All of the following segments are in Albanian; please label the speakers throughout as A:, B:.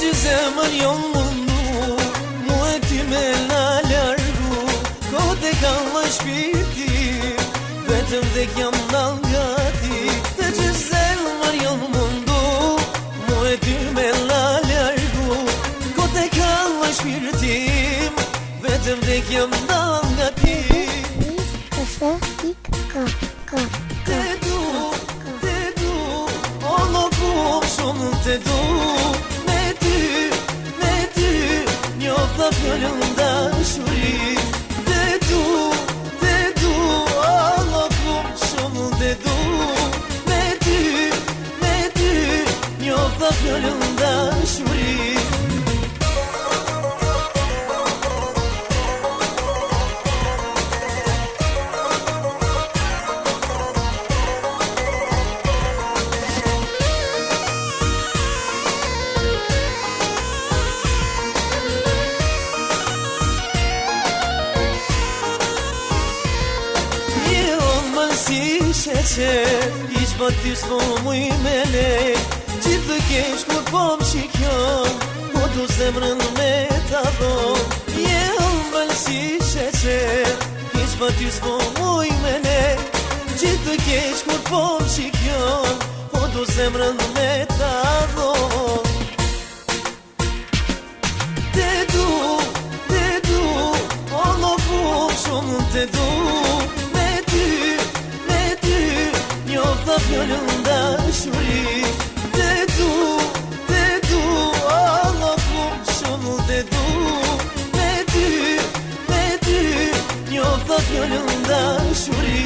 A: gjë zemër jo mundu, mu e ty me na largu, kote ka më shpirti, vetëm dhe jam nal nga ti. Të gjë zemër jo mundu, mu e ty me na largu, kote ka më shpirti, vetëm dhe jam nal nga ti. Te du, o lokum shumë te du, me ty, njofta fjallën dashuri. Te du, o lokum shumë te du, me ty, njofta fjallën dashuri. Si sheqer, iq pa ty s'po muj me lej, gjithë të kesh kur po m'shikjon, po du zemrën me ta dhon. Je ëmbël si sheqer, iq pa ty s'po muj me lej, gjithë të kesh kur po m'shikjon, po du zemrën me ta dhon. Te du, o lokum shumë te du, njofta fjallën dashuri. Te du, o lokum shumë te du, me ty, njofta fjallën dashuri.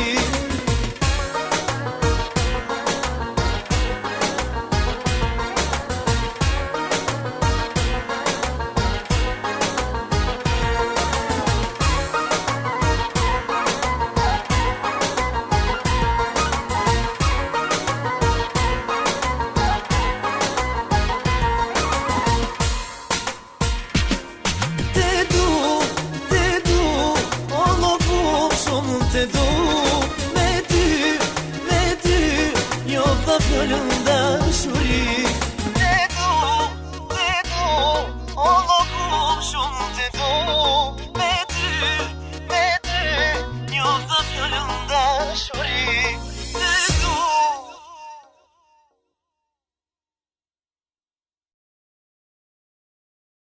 A: Te du, me ty, njofta fjallën dashuri. Te du, o lokum shumë te du, me ty, njofta fjallën dashuri.